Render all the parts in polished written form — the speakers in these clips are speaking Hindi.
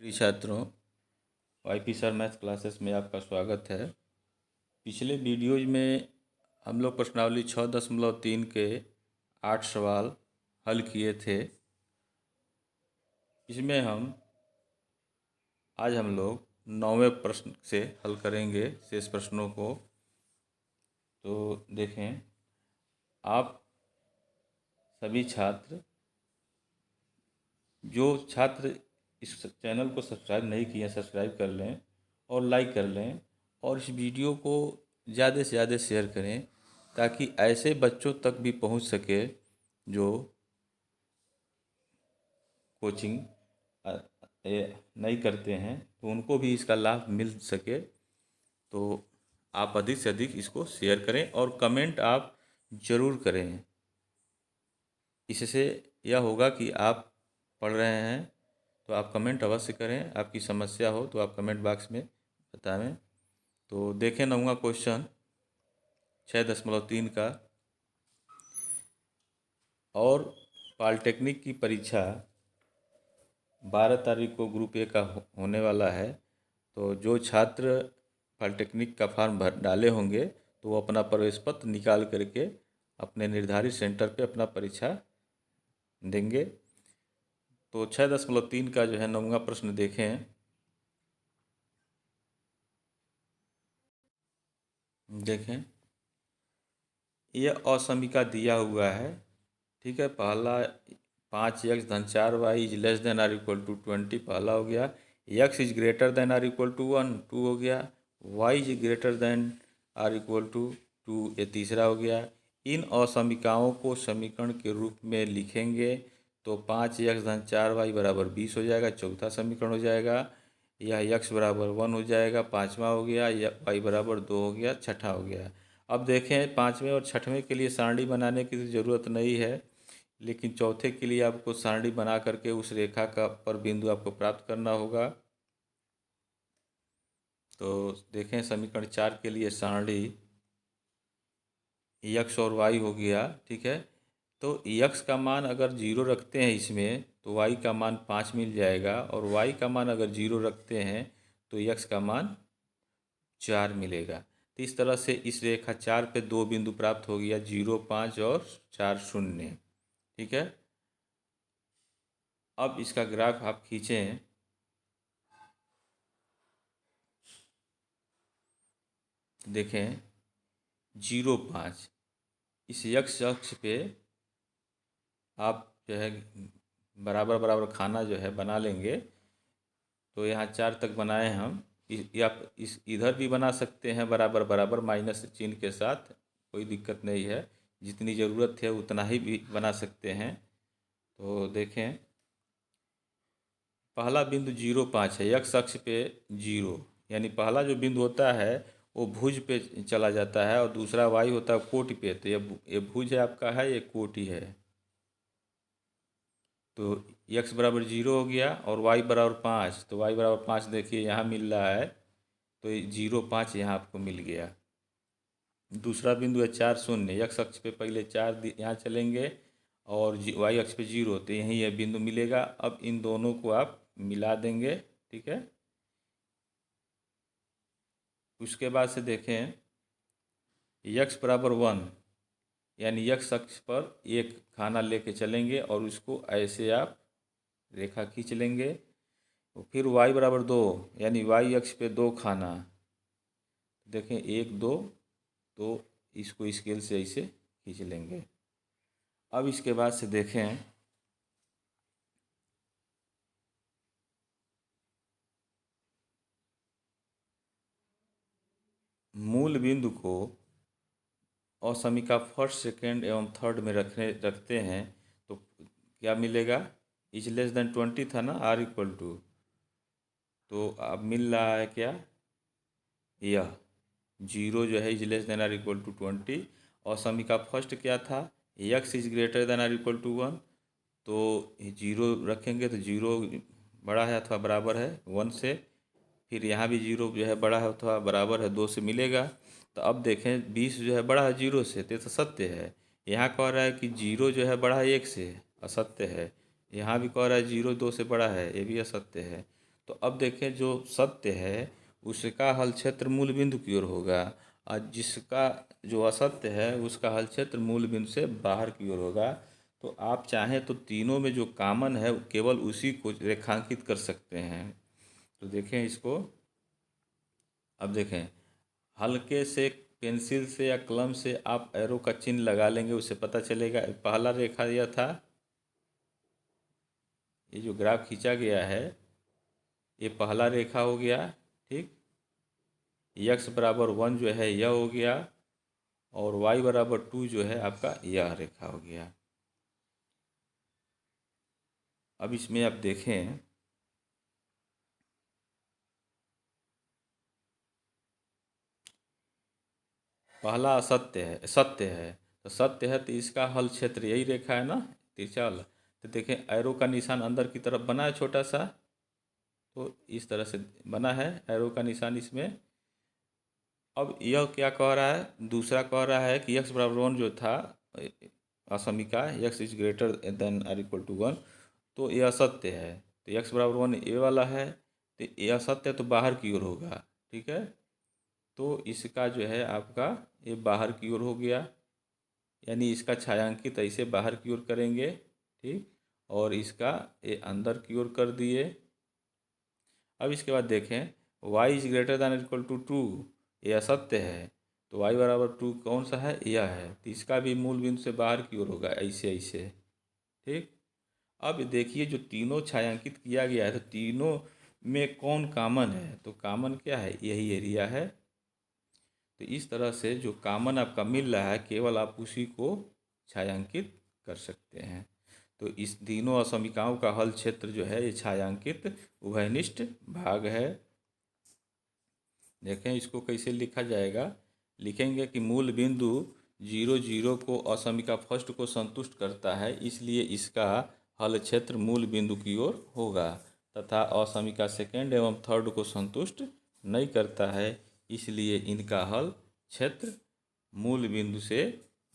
प्रिय छात्रों, वाईपी सर मैथ क्लासेस में आपका स्वागत है। पिछले वीडियोज में हम लोग प्रश्नावली 6.3 के 8 सवाल हल किए थे। इसमें आज हम लोग 9वें प्रश्न से हल करेंगे शेष प्रश्नों को। तो देखें, आप सभी छात्र इस चैनल को सब्सक्राइब नहीं किए, सब्सक्राइब कर लें और लाइक कर लें और इस वीडियो को ज़्यादा से ज़्यादा शेयर करें ताकि ऐसे बच्चों तक भी पहुंच सके जो कोचिंग नहीं करते हैं, तो उनको भी इसका लाभ मिल सके। तो आप अधिक से अधिक इसको शेयर करें और कमेंट आप ज़रूर करें। इससे यह होगा कि आप पढ़ रहे हैं, तो आप कमेंट अवश्य करें। आपकी समस्या हो तो आप कमेंट बॉक्स में बताएं। तो देखें 9वां क्वेश्चन 6.3 का। और पॉलिटेक्निक की परीक्षा 12 तारीख को ग्रुप ए का होने वाला है। तो जो छात्र पॉलिटेक्निक का फॉर्म डाले होंगे तो वो अपना प्रवेश पत्र निकाल करके अपने निर्धारित सेंटर पे अपना परीक्षा देंगे। तो 6.3 का जो है 9वां प्रश्न देखें। यह असमीका दिया हुआ है, ठीक है। पहला 5x धन 4y is less than or equal to 20 पहला हो गया। x is greater than or equal to 1 2 हो गया। y is greater than or equal to 2 ये तीसरा हो गया। इन असमीकाओं को समीकरण के रूप में लिखेंगे तो 5x धन 4y बराबर 20 हो जाएगा, चौथा समीकरण हो जाएगा। यह x बराबर 1 हो जाएगा, पाँचवा हो गया। यह y बराबर 2 हो गया, छठा हो गया। अब देखें, पाँचवें और छठवें के लिए सारणी बनाने की ज़रूरत नहीं है, लेकिन चौथे के लिए आपको सारणी बना करके उस रेखा का पर बिंदु आपको प्राप्त करना होगा। तो देखें, समीकरण 4 के लिए सारणी x और y हो गया, ठीक है। तो x का मान अगर 0 रखते हैं इसमें तो y का मान 5 मिल जाएगा, और y का मान अगर 0 रखते हैं तो x का मान 4 मिलेगा। तो इस तरह से इस रेखा 4 पे दो बिंदु प्राप्त हो गया, 0 5 और 4 0, ठीक है। अब इसका ग्राफ आप खींचें। देखें 0 5 इस x अक्ष पे आप जो है बराबर बराबर खाना जो है बना लेंगे। तो यहाँ 4 तक बनाए हम। या इस इधर भी बना सकते हैं बराबर बराबर माइनस चिन्ह के साथ, कोई दिक्कत नहीं है। जितनी ज़रूरत है उतना ही भी बना सकते हैं। तो देखें, पहला बिंदु 0 5 है, x अक्ष पे 0, यानी पहला जो बिंदु होता है वो भुज पे चला जाता है और दूसरा y होता है कोटि पे। तो ये भुज है आपका, है ये कोटि है। तो x बराबर 0 हो गया और y बराबर 5। तो y बराबर 5 देखिए यहाँ मिल रहा है, तो 0 5 यहाँ आपको मिल गया। दूसरा बिंदु है 4 0, x अक्ष पे पहले 4 यहाँ चलेंगे और y अक्ष पे 0, तो यहीं यह बिंदु मिलेगा। अब इन दोनों को आप मिला देंगे, ठीक है। उसके बाद से देखें x बराबर 1, यानी x अक्ष पर एक खाना लेके चलेंगे और उसको ऐसे आप रेखा खींच लेंगे। फिर y बराबर 2, यानी y अक्ष पे 2 खाना। देखें 1 2, तो इसको स्केल से ऐसे खींच लेंगे। अब इसके बाद से देखें मूल बिंदु को असमीका फर्स्ट सेकेंड एवं थर्ड में रखते हैं तो क्या मिलेगा। इज लेस देन 20 था ना, आर इक्वल टू, तो अब मिल रहा है क्या, यह 0 जो है is less than or equal to 20। और समीका फर्स्ट क्या था, x is greater than or equal to 1। तो 0 रखेंगे तो 0 बड़ा है अथवा बराबर है 1 से। फिर यहाँ भी 0 जो है बड़ा है अथवा बराबर है 2 से मिलेगा। तो अब देखें 20 जो है बड़ा है 0 से, तो सत्य है। यहाँ कह रहा है कि 0 जो है बड़ा है 1 से, असत्य है। यहाँ भी कह रहा है 0 2 से बड़ा है, ये भी असत्य है। तो अब देखें जो सत्य है उसका हल क्षेत्र मूल बिंदु की ओर होगा, और जिसका जो असत्य है उसका हल क्षेत्र मूल बिंदु से बाहर की ओर होगा। तो आप चाहें तो तीनों में जो कॉमन है केवल उसी को रेखांकित कर सकते हैं। तो देखें इसको, अब देखें हल्के से पेंसिल से या कलम से आप एरो का चिन्ह लगा लेंगे, उससे पता चलेगा। पहला रेखा यह था, ये जो ग्राफ खींचा गया है ये पहला रेखा हो गया, ठीक। यक्स बराबर 1 जो है यह हो गया, और y बराबर 2 जो है आपका यह रेखा हो गया। अब इसमें आप देखें, पहला सत्य है तो सत्य है, तो इसका हल क्षेत्र यही रेखा है ना, तिरछा वाला। तो देखें एरो का निशान अंदर की तरफ बना है छोटा सा, तो इस तरह से बना है एरो का निशान इसमें। अब यह क्या कह रहा है, दूसरा कह रहा है कि x बराबर 1 जो था असमीका, x is greater than or equal to 1, तो यह असत्य है। तो x बराबर 1 ये वाला है, तो यह असत्य है तो बाहर की ओर होगा, ठीक है। तो इसका जो है आपका ये बाहर की ओर हो गया, यानी इसका छायांकित ऐसे बाहर की ओर करेंगे, ठीक। और इसका ये अंदर की ओर कर दिए। अब इसके बाद देखें y is greater than equal to 2, ये असत्य है। तो y बराबर 2 कौन सा है, यह है। तो इसका भी मूल बिंदु से बाहर की ओर होगा, ऐसे ऐसे, ठीक। अब देखिए जो तीनों छायांकित किया गया है तो तीनों में कौन कॉमन है, तो कॉमन क्या है, यही एरिया है। तो इस तरह से जो कॉमन आपका मिल रहा है केवल आप उसी को छायांकित कर सकते हैं। तो इस तीनों असमीकाओं का हल क्षेत्र जो है ये छायांकित उभयनिष्ठ भाग है। देखें इसको कैसे लिखा जाएगा, लिखेंगे कि मूल बिंदु 0 0 को असमीका फर्स्ट को संतुष्ट करता है, इसलिए इसका हल क्षेत्र मूल बिंदु की ओर होगा, तथा असमीका सेकेंड एवं थर्ड को संतुष्ट नहीं करता है, इसलिए इनका हल क्षेत्र मूल बिंदु से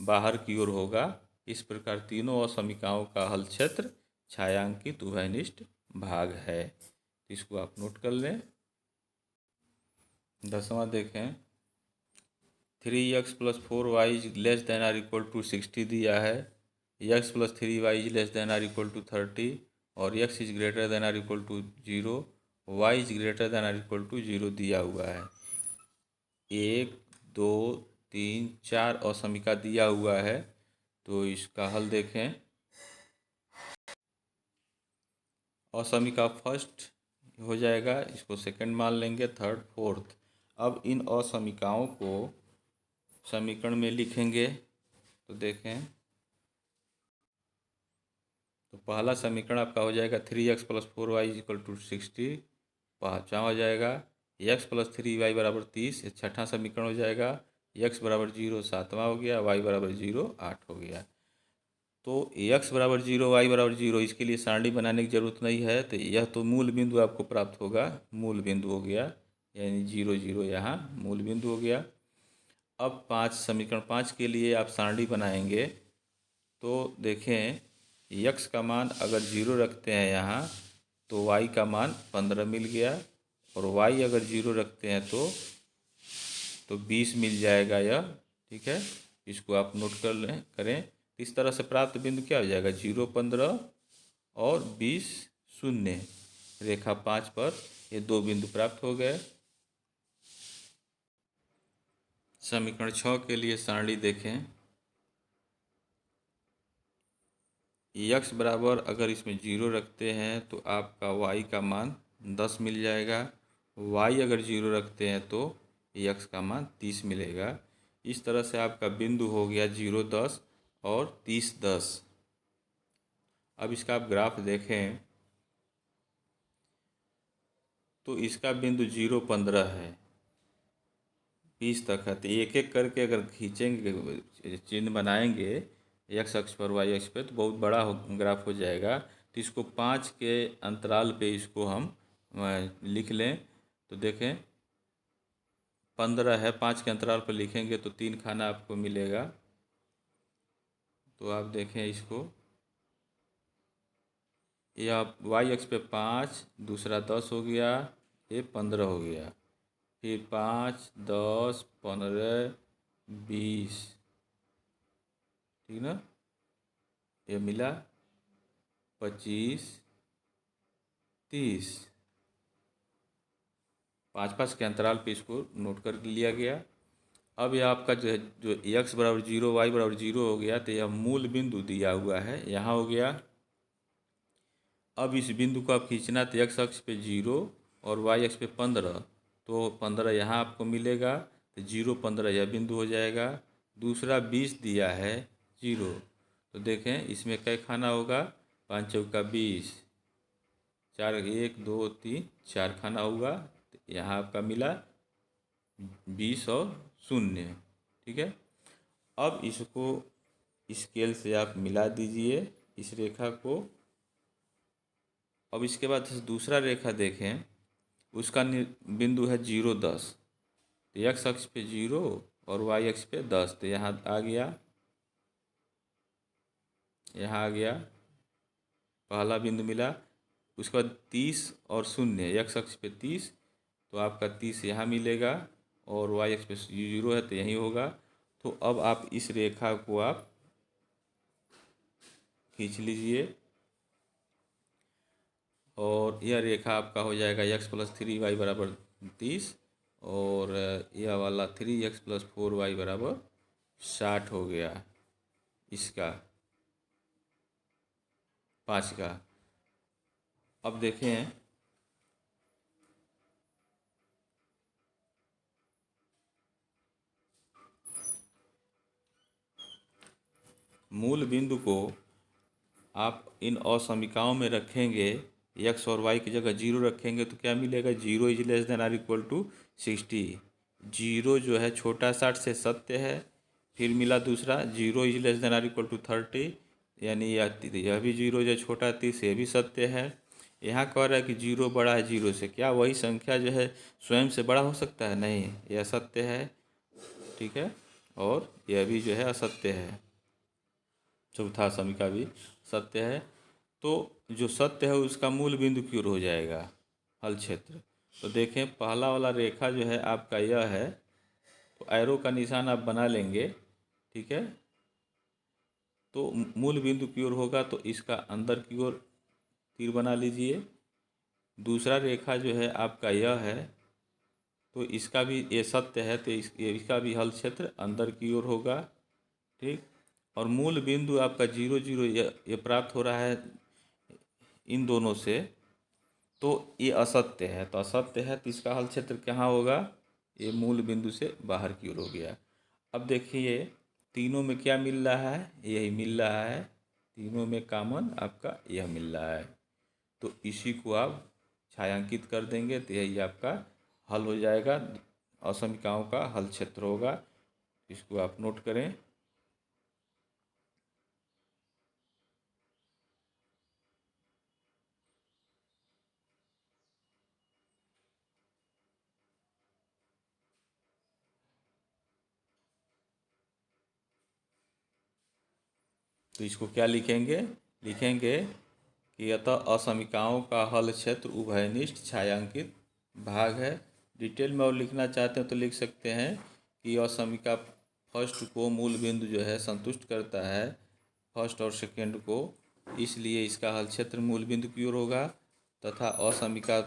बाहर की ओर होगा। इस प्रकार तीनों असमीकाओं का हल क्षेत्र छायांकित उभयनिष्ठ भाग है। इसको आप नोट कर लें। 10वां देखें, 3x plus 4y is less than or equal to 60 दिया है, x plus 3y is less than or equal to 30, और x is greater than or equal to 0, y is greater than or equal to 0 दिया हुआ है। 1 2 3 4 असमीका दिया हुआ है, तो इसका हल देखें। असमीका फर्स्ट हो जाएगा, इसको सेकंड मान लेंगे, थर्ड फोर्थ। अब इन असमीकाओं को समीकरण में लिखेंगे, तो देखें तो पहला समीकरण आपका हो जाएगा 3x plus 4y equal to 60, पाँचवा हो जाएगा x प्लस 3y बराबर 30, छठा समीकरण हो जाएगा x बराबर 0 सातवां हो गया, y बराबर 0 8 हो गया। तो x बराबर 0 y बराबर 0 इसके लिए सारणी बनाने की जरूरत नहीं है, तो यह तो मूल बिंदु आपको प्राप्त होगा, मूल बिंदु हो गया, यानी 0 0 यहाँ मूल बिंदु हो गया। अब समीकरण 5 के लिए आप सारणी बनाएंगे, तो देखें यक्स का मान अगर 0 रखते हैं यहाँ तो y का मान 15 मिल गया, और y अगर 0 रखते हैं तो 20 मिल जाएगा यह, ठीक है। इसको आप नोट कर लें करें। इस तरह से प्राप्त बिंदु क्या हो जाएगा, 0 15 और 20 शून्य, रेखा 5 पर ये दो बिंदु प्राप्त हो गए। समीकरण 6 के लिए सारणी देखें, यक्स बराबर अगर इसमें 0 रखते हैं तो आपका y का मान 10 मिल जाएगा, y अगर 0 रखते हैं तो यक्स का मान 30 मिलेगा। इस तरह से आपका बिंदु हो गया 0 10 और 30 10। अब इसका आप ग्राफ देखें तो इसका बिंदु 0 15 है, 20 तक है, तो एक एक करके अगर खींचेंगे चिन्ह बनाएंगे एक्स अक्ष पर वाई अक्ष पे तो बहुत बड़ा ग्राफ हो जाएगा। तो इसको 5 के अंतराल पे इसको हम लिख लें, तो देखें 15 है, 5 के अंतराल पर लिखेंगे तो 3 खाना आपको मिलेगा। तो आप देखें इसको या वाई अक्ष पे 5, दूसरा 10 हो गया, ये 15 हो गया, फिर 5, 10, 15, 20, ठीक ना, ये मिला 25, 30, 5-5 के अंतराल पे इसको नोट कर लिया गया। अब यह आपका जो है, जो x बराबर 0, y बराबर 0 हो गया, तो यह मूल बिंदु दिया हुआ है, यहाँ हो गया। अब इस बिंदु को आप खींचना, तो x अक्ष पे 0 और y अक्ष पे 15, तो 15 यहाँ आपको मिलेगा, तो 0, 15 यह बिंदु हो जाएगा। दूसरा 20 दिया है 0, तो देखें इसमें क्या खाना होगा, 5 चौका 20, 4, 1, 2, 3, 4 खाना होगा, तो यहाँ आपका मिला 20 और 0, ठीक है। अब इसको स्केल से आप मिला दीजिए इस रेखा को। अब इसके बाद दूसरा रेखा देखें, उसका बिंदु है 0, 10, तो x अक्ष पे 0 और y अक्ष पे 10, तो यहाँ आ गया, यहाँ आ गया, पहला बिंदु मिला। उसके बाद 30 और 0, x अक्ष पे 30, तो आपका 30 यहाँ मिलेगा, और y अक्ष पे 0 है तो यही होगा। तो अब आप इस रेखा को आप खींच लीजिए, और यह रेखा आपका हो जाएगा x + 3y बराबर 30, और यह वाला 3x + 4y बराबर 60 हो गया, इसका 5 का। अब देखें, मूल बिंदु को आप इन असमीकाओं में रखेंगे, x और y की जगह 0 रखेंगे, तो क्या मिलेगा, 0 is less than or equal to 60। 0 जो है छोटा 60 से सत्य है। फिर मिला दूसरा 0 is less than or equal to 30, यानी यह भी 0 जो छोटा 30, ये भी सत्य है। यहाँ कह रहा है कि 0 बड़ा है 0 से, क्या वही संख्या जो है स्वयं से बड़ा हो सकता है, नहीं, यह सत्य है, ठीक है, और यह भी जो है असत्य है, चौथा समीका भी सत्य है। तो जो सत्य है उसका मूल बिंदु की ओर हो जाएगा हल क्षेत्र। तो देखें, पहला वाला रेखा जो है आपका यह है, तो एरो का निशान आप बना लेंगे, ठीक है, तो मूल बिंदु की ओर होगा, तो इसका अंदर की ओर तीर बना लीजिए। दूसरा रेखा जो है आपका यह है, तो इसका भी ये सत्य है, तो इसका भी हल क्षेत्र अंदर की ओर होगा, ठीक। और मूल बिंदु आपका 0, 0 ये प्राप्त हो रहा है इन दोनों से, तो ये असत्य है, तो असत्य है, तो इसका हल क्षेत्र कहाँ होगा, ये मूल बिंदु से बाहर की ओर हो गया। अब देखिए तीनों में क्या मिल रहा है, यही मिल रहा है, तीनों में कॉमन आपका यह मिल रहा है, तो इसी को आप छायांकित कर देंगे, तो यही आपका हल हो जाएगा, असमीकाओं का हल क्षेत्र होगा। इसको आप नोट करें। तो इसको क्या लिखेंगे, लिखेंगे कि अतः असमीकाओं का हल क्षेत्र उभयनिष्ठ छायांकित भाग है। डिटेल में और लिखना चाहते हैं तो लिख सकते हैं कि असमीका फर्स्ट को मूल बिंदु जो है संतुष्ट करता है, फर्स्ट और सेकेंड को, इसलिए इसका हल क्षेत्र मूल बिंदु की ओर होगा, तथा असमीका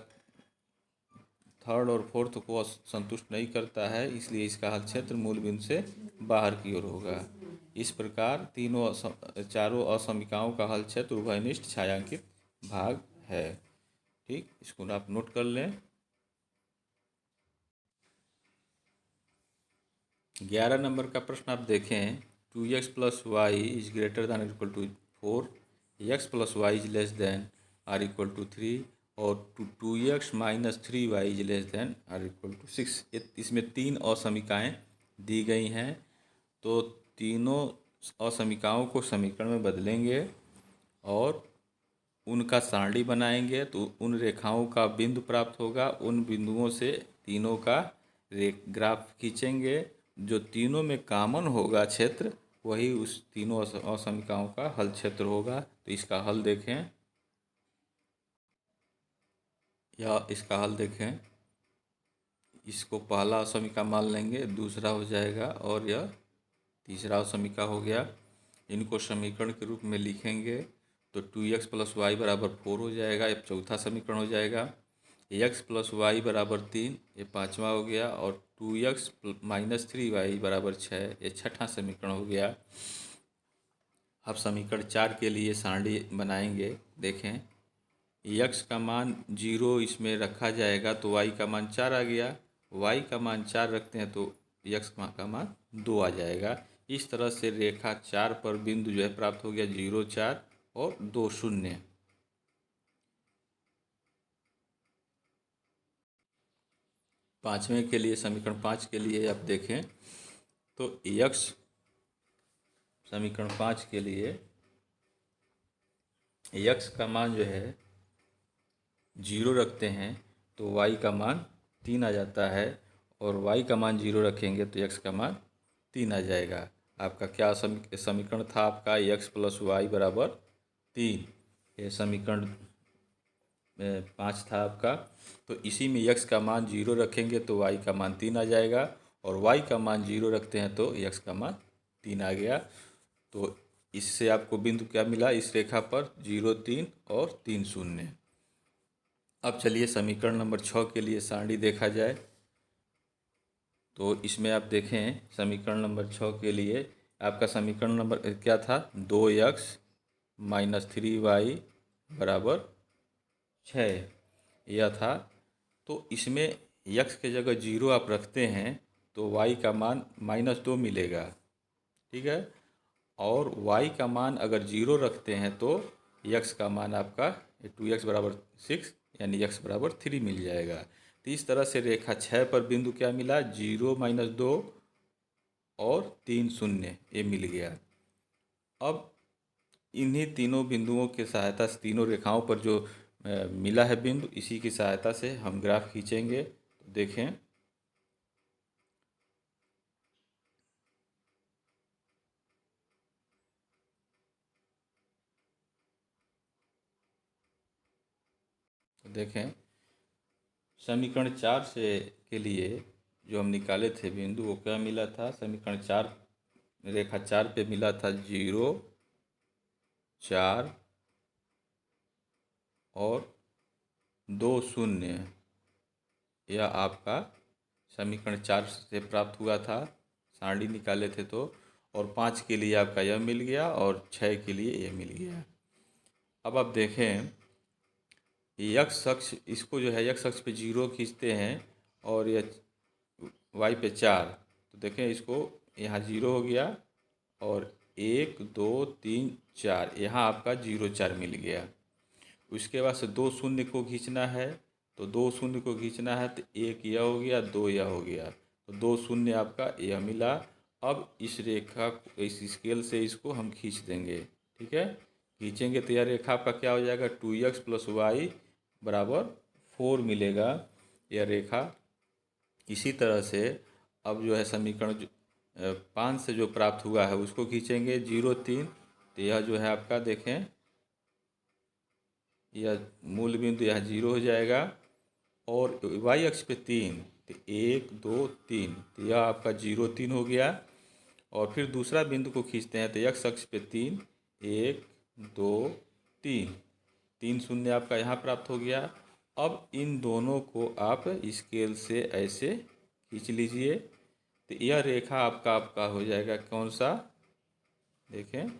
थर्ड और फोर्थ को संतुष्ट नहीं करता है, इसलिए इसका हल क्षेत्र मूल बिंदु से बाहर की ओर होगा। इस प्रकार चारों असमीकाओं का हल क्षेत्र उभयनिष्ठ छायांकित भाग है, ठीक। इसको आप नोट कर लें। 11 नंबर का प्रश्न आप देखें, 2x + y is greater than equal to 4, x + y is less than or equal to 3, और 2x - 3y is less than or equal to 6। इसमें तीन असमीकाएँ दी गई हैं, तो तीनों असमीकाओं को समीकरण में बदलेंगे और उनका सारणी बनाएंगे, तो उन रेखाओं का बिंदु प्राप्त होगा, उन बिंदुओं से तीनों का ग्राफ खींचेंगे, जो तीनों में कॉमन होगा क्षेत्र, वही उस तीनों असमीकाओं का हल क्षेत्र होगा। तो इसका हल देखें, या इसका हल देखें, इसको पहला समीकरण मान लेंगे, दूसरा हो जाएगा और यह तीसरा समीकरण हो गया। इनको समीकरण के रूप में लिखेंगे तो 2x + y = 4 हो जाएगा, ये चौथा समीकरण हो जाएगा। x + y = 3, ये पाँचवा हो गया। और 2x - 3y = 6, ये छठा समीकरण हो गया। अब समीकरण 4 के लिए सारणी बनाएंगे। देखें, x का मान 0 इसमें रखा जाएगा तो y का मान 4 आ गया, y का मान 4 रखते हैं तो x का मान 2 आ जाएगा। इस तरह से रेखा 4 पर बिंदु जो है प्राप्त हो गया 0, 4 और 2, 0। पाँचवें के लिए, समीकरण 5 के लिए आप देखें तो x, समीकरण 5 के लिए x का मान जो है 0 रखते हैं तो y का मान 3 आ जाता है, और y का मान 0 रखेंगे तो x का मान 3 आ जाएगा। आपका क्या समीकरण था? आपका x + y = 3। ये समीकरण 5 था आपका। तो इसी में x का मान 0 रखेंगे तो y का मान 3 आ जाएगा, और y का मान 0 रखते हैं तो x का मान 3 आ गया। तो इससे आपको बिंदु क्या मिला इस रेखा पर? 0, 3 और 3, 0। अब चलिए समीकरण नंबर 6 के लिए सारणी देखा जाए। तो इसमें आप देखें, समीकरण नंबर 6 के लिए आपका समीकरण नंबर क्या था? 2x - 3y = 6, यह था। तो इसमें x के जगह 0 आप रखते हैं तो y का मान -2 मिलेगा, ठीक है। और y का मान अगर 0 रखते हैं तो x का मान आपका 2x = 6, यानी x = 3 मिल जाएगा। तो इस तरह से रेखा 6 पर बिंदु क्या मिला? 0, -2 और 3, 0, ये मिल गया। अब इन्हीं तीनों बिंदुओं के सहायता से, तीनों रेखाओं पर जो मिला है बिंदु, इसी की सहायता से हम ग्राफ खींचेंगे। तो देखें, समीकरण 4 से के लिए जो हम निकाले थे बिंदु, वो क्या मिला था? समीकरण 4, रेखा 4 पे मिला था 0, 4 और 2, 0। यह आपका समीकरण 4 से प्राप्त हुआ था, सारणी निकाले थे तो। और 5 के लिए आपका यह मिल गया, और 6 के लिए यह मिल गया। अब आप देखें, x अक्ष, इसको जो है x अक्ष पे 0 खींचते हैं और यह y पे 4। तो देखें, इसको यहाँ 0 हो गया, और 1, 2, 3, 4, यहाँ आपका 0, 4 मिल गया। उसके बाद से 2 शून्य को खींचना है, तो 2 शून्य को खींचना है तो 1 यह हो गया, 2 यह हो गया, तो 2 शून्य आपका यह मिला। अब इस रेखा को, इस स्केल से इसको हम खींच देंगे, ठीक है। खींचेंगे तो यह रेखा आपका क्या हो जाएगा? 2x + y = 4 मिलेगा यह रेखा। इसी तरह से अब जो है समीकरण 5 से जो प्राप्त हुआ है उसको खींचेंगे, 0, 3। तो यह जो है आपका देखें, यह मूल बिंदु यह 0 हो जाएगा, और y अक्ष पे 3, तो 1, 2, 3, तो यह आपका 0, 3 हो गया। और फिर दूसरा बिंदु को खींचते हैं तो x अक्ष पे 3, 1, 2, 3, 3, 0 आपका यहाँ प्राप्त हो गया। अब इन दोनों को आप स्केल से ऐसे खींच लीजिए, तो यह रेखा आपका हो जाएगा कौन सा? देखें,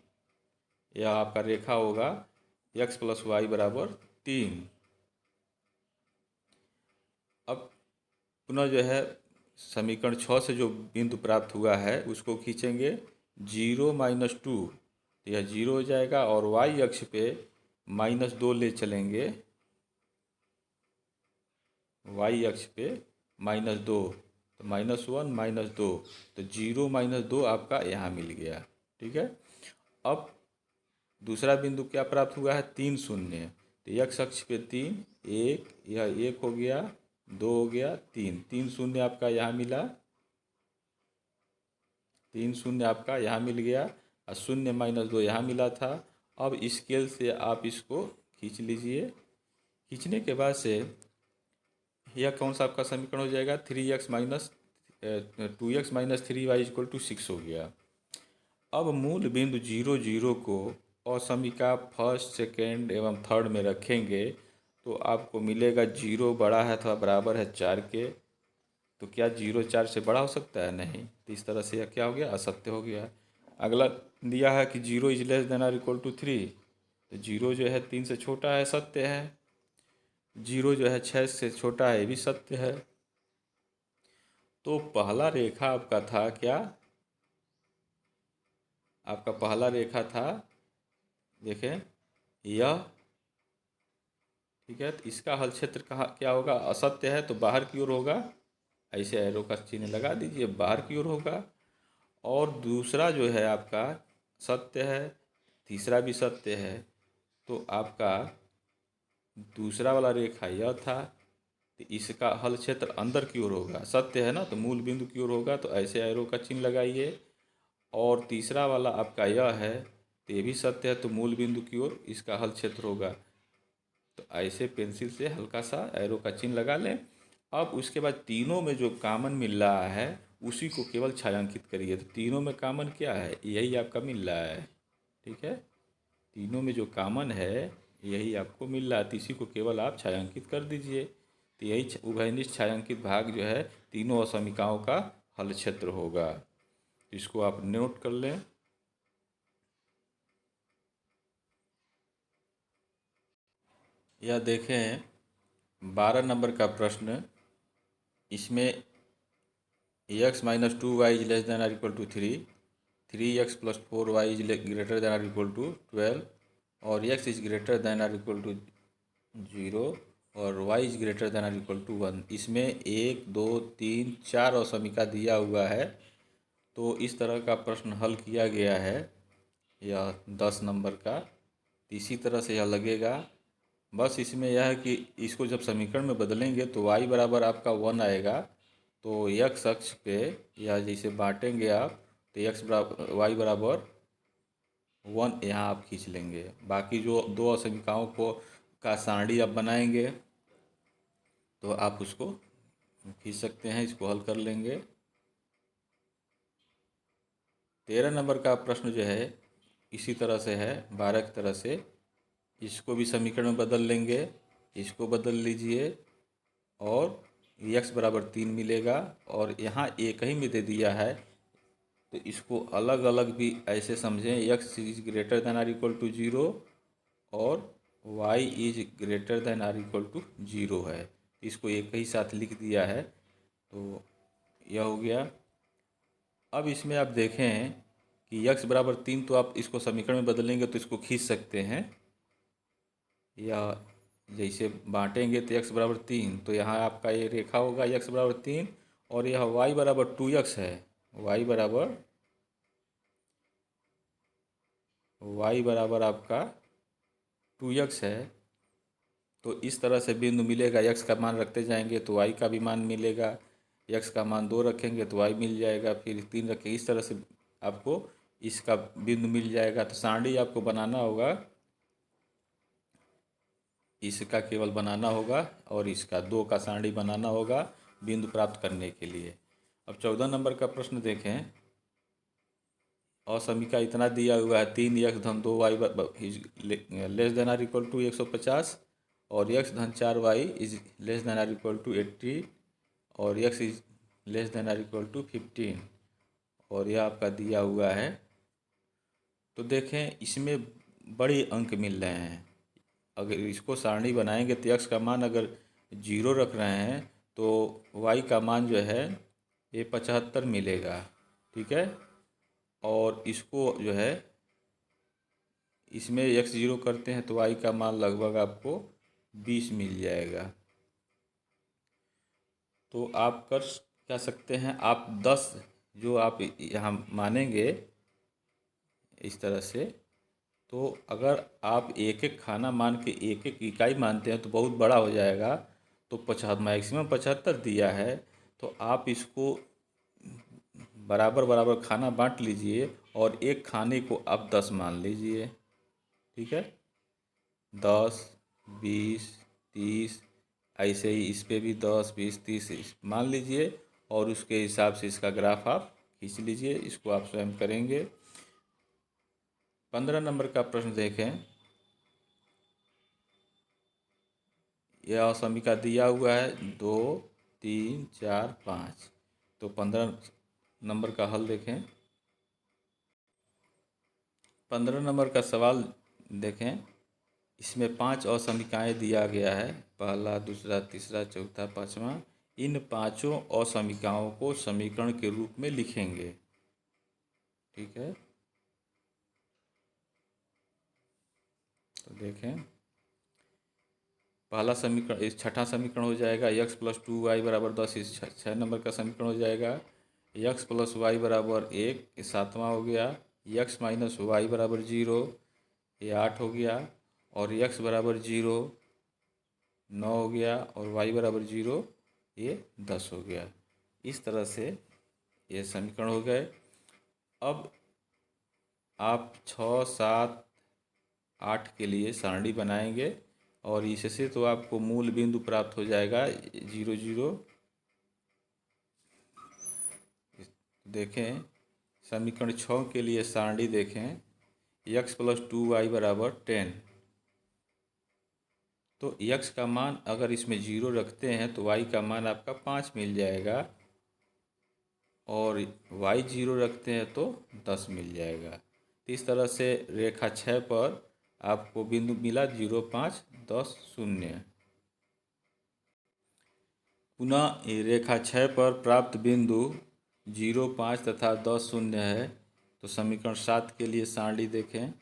यह आपका रेखा होगा x + y = 3। अब पुनः जो है समीकरण 6 से जो बिंदु प्राप्त हुआ है उसको खींचेंगे, 0, -2, तो यह 0 हो जाएगा, और y अक्ष पे -2 ले चलेंगे, y अक्ष पे -2, तो -1, -2, तो 0, -2 आपका यहाँ मिल गया, ठीक है। अब दूसरा बिंदु क्या प्राप्त हुआ है? 3, 0, तो x अक्ष पे 3, 1, यह 1 हो गया, 2 हो गया, 3, 3, 0 आपका यहाँ मिला, 3, 0 आपका यहाँ मिल गया, और 0, -2 यहाँ मिला था। अब स्केल से आप इसको खींच लीजिए। खींचने के बाद से यह कौन सा आपका समीकरण हो जाएगा, 3x minus 2x minus 3y equal to 6 हो गया। अब मूल बिंदु 0 0 को असमीका फर्स्ट सेकेंड एवं थर्ड में रखेंगे तो आपको मिलेगा 0 बड़ा है अथवा बराबर है 4 के। तो क्या 0 4 से बड़ा हो सकता है? नहीं। तो इस तरह से यह क्या हो गया, असत्य हो गया। अगला दिया है कि 0 is less than or equal to 3, तो 0 जो है 3 से छोटा है, सत्य है। 0 जो है 6 से छोटा है, ये भी सत्य है। तो पहला रेखा आपका था क्या, आपका पहला रेखा था, देखें यह, ठीक है। तो इसका हल क्षेत्र कहाँ क्या होगा, असत्य है तो बाहर की ओर होगा, ऐसे एरो का चिन्ह लगा दीजिए, बाहर की ओर होगा। और दूसरा जो है आपका सत्य है, तीसरा भी सत्य है। तो आपका दूसरा वाला रेखा यह था, तो इसका हल क्षेत्र अंदर की ओर होगा, सत्य है ना, तो मूल बिंदु की ओर होगा, तो ऐसे एरो का चिन्ह लगाइए। और तीसरा वाला आपका यह है, तो ये भी सत्य है, तो मूल बिंदु की ओर इसका हल क्षेत्र होगा। तो ऐसे पेंसिल से हल्का सा एरो का चिन्ह लगा लें। अब उसके बाद तीनों में जो कॉमन मिल रहा है उसी को केवल छायांकित करिए। तो तीनों में कॉमन क्या है, यही आपका मिल रहा है, ठीक है। तीनों में जो कॉमन है यही आपको मिल रहा है, तो इसी को केवल आप छायांकित कर दीजिए। तो यही उभयनिष्ठ छायांकित भाग जो है तीनों असमीकाओं का हल क्षेत्र होगा। इसको आप नोट कर लें। यह देखें 12 नंबर का प्रश्न, इसमें x minus 2y is less than or equal to 3x plus 4y is greater than or equal to 12 और x is greater than or equal to 0 और y is greater than or equal to 1। इसमें 1 2 3 4 असमीका दिया हुआ है। तो इस तरह का प्रश्न हल किया गया है, यह 10 नंबर का। इसी तरह से यह लगेगा, बस इसमें यह है कि इसको जब समीकरण में बदलेंगे तो y बराबर आपका 1 आएगा। तो x अक्ष पे या जैसे बांटेंगे आप, तो x बराबर y बराबर 1 यहाँ आप खींच लेंगे। बाकी जो दो असमीकाओं को का सारणी आप बनाएंगे तो आप उसको खींच सकते हैं, इसको हल कर लेंगे। 13 नंबर का प्रश्न जो है इसी तरह से है, 12 की तरह से। इसको भी समीकरण में बदल लेंगे, इसको बदल लीजिए और x बराबर 3 मिलेगा। और यहाँ एक ही में दे दिया है, तो इसको अलग अलग भी ऐसे समझें, x is greater than or equal to 0 और y is greater than or equal to 0 है। इसको एक ही साथ लिख दिया है, तो यह हो गया। अब इसमें आप देखें कि x बराबर 3, तो आप इसको समीकरण में बदलेंगे तो इसको खींच सकते हैं, या जैसे बांटेंगे तो x बराबर 3, तो यहाँ आपका ये रेखा होगा x बराबर 3 और यह y बराबर 2x है। y बराबर आपका 2x है। तो इस तरह से बिंदु मिलेगा, x का मान रखते जाएंगे तो y का भी मान मिलेगा, x का मान 2 रखेंगे तो y मिल जाएगा, फिर 3 रखेंगे, इस तरह से आपको इसका बिंदु मिल जाएगा। तो सारणी आपको बनाना होगा, इसका केवल बनाना होगा और इसका 2 का सारणी बनाना होगा बिंदु प्राप्त करने के लिए। अब 14 नंबर का प्रश्न देखें। असमीका इतना दिया हुआ है, 3x धन 2y less than or equal to 150 और x धन 4y is less than or equal to 80 और x is less than or equal to 15 और यह आपका दिया हुआ है। तो देखें इसमें बड़े अंक मिल रहे हैं। अगर इसको सारणी बनाएंगे तो x का मान अगर 0 रख रहे हैं तो y का मान जो है ये 75 मिलेगा, ठीक है। और इसको जो है इसमें x 0 करते हैं तो y का मान लगभग आपको 20 मिल जाएगा। तो आप कर क्या सकते हैं, आप 10 जो आप यहाँ मानेंगे इस तरह से, तो अगर आप एक एक खाना मान के एक एक इकाई मानते हैं तो बहुत बड़ा हो जाएगा। तो मैक्सिमम 75 दिया है, तो आप इसको बराबर बराबर खाना बांट लीजिए और एक खाने को आप 10 मान लीजिए, ठीक है। 10 20 30 ऐसे ही इस पे भी 10, 20, 30 मान लीजिए और उसके हिसाब से इसका ग्राफ आप खींच लीजिए। इसको आप स्वयं करेंगे। 15 नंबर का प्रश्न देखें। यह असमिका दिया हुआ है 2, 3, 4, 5। तो 15 नंबर का हल देखें। 15 नंबर का सवाल देखें। इसमें 5 असमिकाएं दिया गया है, पहला, दूसरा, तीसरा, चौथा, पाँचवा। इन पांचों असमिकाओं को समीकरण के रूप में लिखेंगे। ठीक है, तो देखें। पहला समीकरण, इस छठा समीकरण हो जाएगा x + 2y = 10। इस 6 नंबर का समीकरण हो जाएगा x + y = 1। ये 7वां हो गया। x - y = 0, ये 8 हो गया। और x = 0 9 हो गया। और y = 0 ये 10 हो गया। इस तरह से ये समीकरण हो गए। अब आप 6, 7, 8 के लिए सारणी बनाएंगे और इससे तो आपको मूल बिंदु प्राप्त हो जाएगा 0, 0। देखें, समीकरण 6 के लिए सारणी देखें। x + 2y = 10। तो x का मान अगर इसमें 0 रखते हैं तो y का मान आपका 5 मिल जाएगा। और y 0 रखते हैं तो 10 मिल जाएगा। इस तरह से रेखा 6 पर आपको बिंदु मिला 0, 5, 10, 0। पुनः रेखा 6 पर प्राप्त बिंदु 0, 5 तथा 10, 0 है। तो समीकरण 7 के लिए सारणी देखें।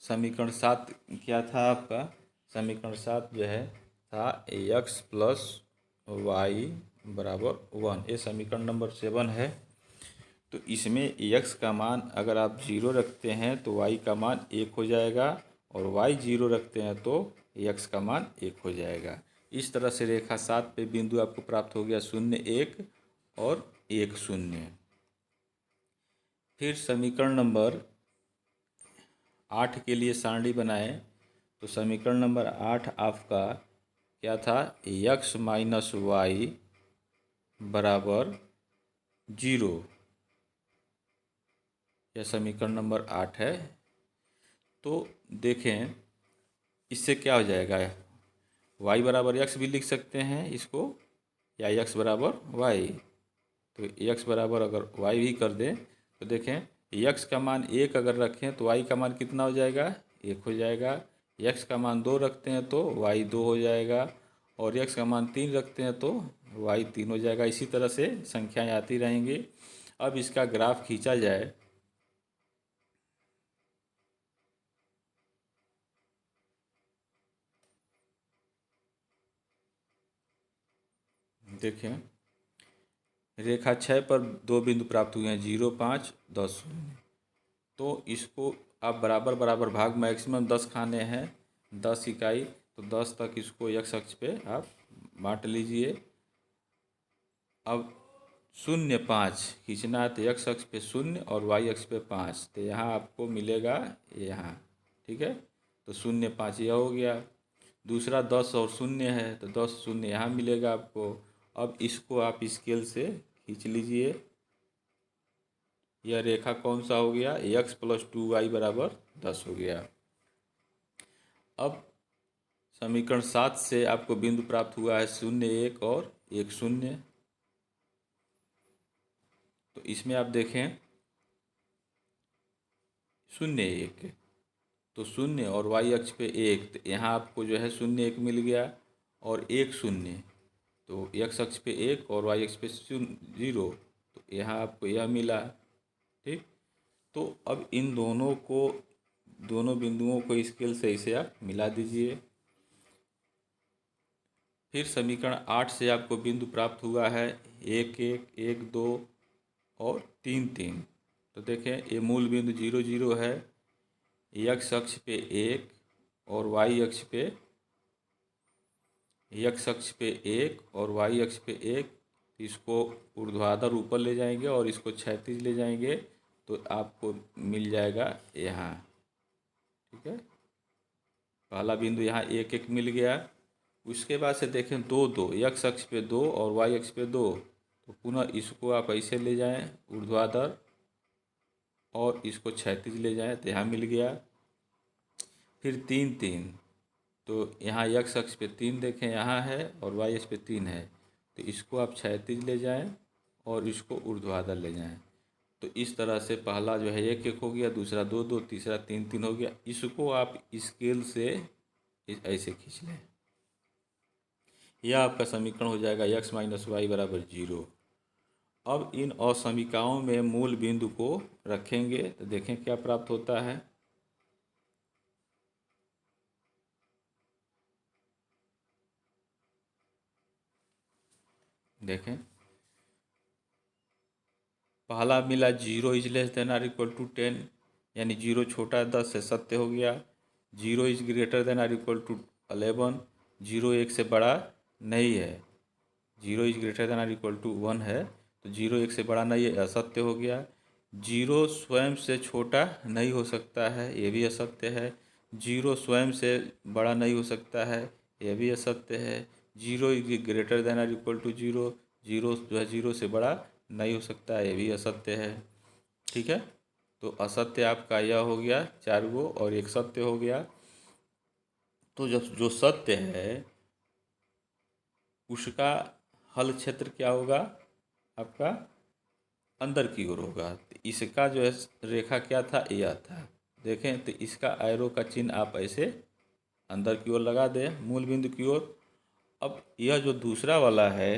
समीकरण 7 क्या था आपका? समीकरण 7 जो है था x + y = 1। ये समीकरण नंबर 7 है। तो इसमें x का मान अगर आप 0 रखते हैं तो y का मान 1 हो जाएगा। और y 0 रखते हैं तो x का मान 1 हो जाएगा। इस तरह से रेखा 7 पे बिंदु आपको प्राप्त हो गया 0, 1 और 1, 0। फिर समीकरण नंबर 8 के लिए सारणी बनाएं। तो समीकरण नंबर 8 आपका क्या था? x - y = 0। यह समीकरण नंबर 8 है। तो देखें, इससे क्या हो जाएगा? y = x भी लिख सकते हैं इसको, या x = y। तो x बराबर अगर y भी कर दें तो देखें, x का मान 1 अगर रखें तो y का मान कितना हो जाएगा? 1 हो जाएगा। x का मान 2 रखते हैं तो y 2 हो जाएगा। और x का मान 3 रखते हैं तो y 3 हो जाएगा। इसी तरह से संख्याएं आती रहेंगी। अब इसका ग्राफ खींचा जाए। देखें, रेखा 6 पर 2 बिंदु प्राप्त हुए हैं 0, 5, 10, 0। तो इसको आप बराबर बराबर भाग, मैक्सिमम 10 खाने हैं, 10 इकाई। तो 10 तक इसको x अक्ष पे आप बांट लीजिए। अब 0, 5 खींचना है तो x अक्ष पे 0 और y अक्ष पे 5। तो यहाँ आपको मिलेगा यहाँ। ठीक है, तो 0, 5 यह हो गया। दूसरा 10 और 0 है तो 10, 0 यहाँ मिलेगा आपको। अब इसको आप स्केल से खींच लीजिए। यह रेखा कौन सा हो गया? x + 2y = 10 हो गया। अब समीकरण 7 से आपको बिंदु प्राप्त हुआ है 0, 1 और 1, 0। तो इसमें आप देखें 0, 1, तो 0 और y अक्ष पे 1। तो यहाँ आपको जो है 0, 1 मिल गया। और 1, 0 तो x अक्ष पे 1 और y अक्ष पे 0। तो यहाँ आपको यह मिला। ठीक, तो अब इन दोनों बिंदुओं को स्केल से इसे आप मिला दीजिए। फिर समीकरण 8 से आपको बिंदु प्राप्त हुआ है 1, 1, 1, 2 और 3, 3। तो देखें, ये मूल बिंदु 0, 0 है। x अक्ष पे 1 और y अक्ष पे 1 और y अक्ष पे 1। इसको ऊर्ध्वाधर ऊपर ले जाएंगे और इसको क्षैतिज ले जाएंगे तो आपको मिल जाएगा यहाँ। ठीक है, पहला बिंदु यहाँ एक एक मिल गया। उसके बाद से देखें दो दो, x अक्ष पे दो और y अक्ष पे दो, तो पुनः इसको आप ऐसे ले जाएं ऊर्ध्वाधर और इसको क्षैतिज ले जाएं तो यहाँ मिल गया। फिर तीन तीन, तो यहाँ x अक्ष पे तीन देखें यहाँ है और y अक्ष पे तीन है, तो इसको आप क्षैतिज ले जाएं और इसको ऊर्ध्वाधर ले जाएं। तो इस तरह से पहला जो है एक एक हो गया, दूसरा दो दो, तीसरा तीन तीन हो गया। इसको आप स्केल से ऐसे खींच लें। यह आपका समीकरण हो जाएगा x माइनस वाई बराबर 0। अब इन असमीकाओं में मूल बिंदु को रखेंगे तो देखें क्या प्राप्त होता है। देखें पहला मिला 0 is less than or equal to 10, यानी 0 छोटा 10 से सत्य हो गया। 0 is greater than or equal to 11, 0 1 से बड़ा नहीं है। 0 is greater than or equal to 1 है, तो 0 1 से बड़ा नहीं है, असत्य हो गया। 0 स्वयं से छोटा नहीं हो सकता है, ये भी असत्य है। 0 स्वयं से बड़ा नहीं हो सकता है, ये भी असत्य है। 0 is greater than or equal to 0, 0 जो है 0 से बड़ा नहीं हो सकता है, ये भी असत्य है। ठीक है, तो असत्य आपका यह हो गया 4 गो और एक सत्य हो गया। तो जब जो सत्य है उसका हल क्षेत्र क्या होगा, आपका अंदर की ओर होगा। तो इसका जो है रेखा क्या था, यह था। देखें तो इसका एरो का चिन्ह आप ऐसे अंदर की ओर लगा दें मूल बिंदु की ओर। अब यह जो दूसरा वाला है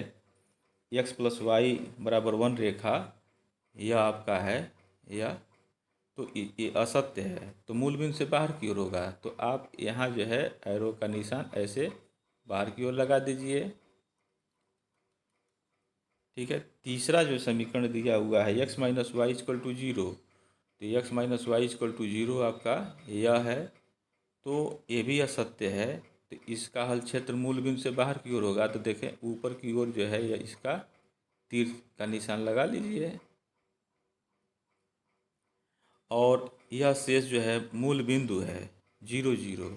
x प्लस वाई बराबर 1 रेखा, यह आपका है यह, तो ये असत्य है, तो मूल बिंदु से बाहर की ओर होगा। तो आप यहाँ जो है एरो का निशान ऐसे बाहर की ओर लगा दीजिए। ठीक है, तीसरा जो समीकरण दिया हुआ है x minus y equal to 0, तो x minus y equal to 0 आपका यह है, तो ये भी असत्य है। तो इसका हल क्षेत्र मूल बिंदु से बाहर की ओर होगा। तो देखें ऊपर की ओर जो है यह इसका तीर का निशान लगा लीजिए। और यह शेष जो है मूल बिंदु है 0 0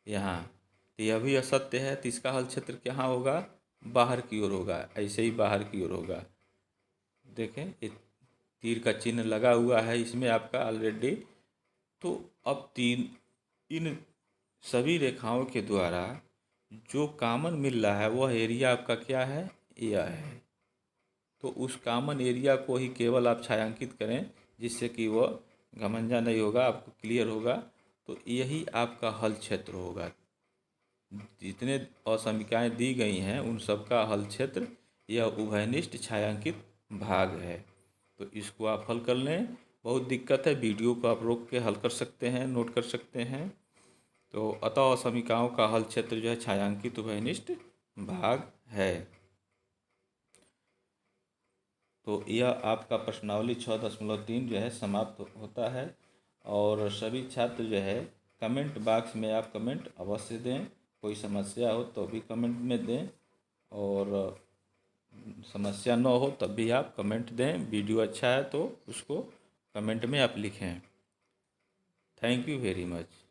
यहाँ, तो यह भी असत्य है। तो इसका हल क्षेत्र कहाँ होगा, बाहर की ओर होगा, ऐसे ही बाहर की ओर होगा। देखें ये तीर का चिन्ह लगा हुआ है इसमें आपका ऑलरेडी। तो अब इन सभी रेखाओं के द्वारा जो कॉमन मिल रहा है वह एरिया आपका क्या है, यह है। तो उस कॉमन एरिया को ही केवल आप छायांकित करें जिससे कि वह घमंजा नहीं होगा, आपको क्लियर होगा। तो यही आपका हल क्षेत्र होगा। जितने असमीकाएँ दी गई हैं उन सब का हल क्षेत्र यह उभयनिष्ठ छायांकित भाग है। तो इसको आप हल कर लें। बहुत दिक्कत है, वीडियो को आप रोक के हल कर सकते हैं, नोट कर सकते हैं। तो अतः असमीकाओं का हल क्षेत्र जो है छायांकित उभयनिष्ठ भाग है। तो यह आपका प्रश्नावली 6.3 जो है समाप्त होता है। और सभी छात्र जो है कमेंट बॉक्स में आप कमेंट अवश्य दें। कोई समस्या हो तो भी कमेंट में दें, और समस्या न हो तब भी आप कमेंट दें। वीडियो अच्छा है तो उसको कमेंट में आप लिखें। Thank you very much.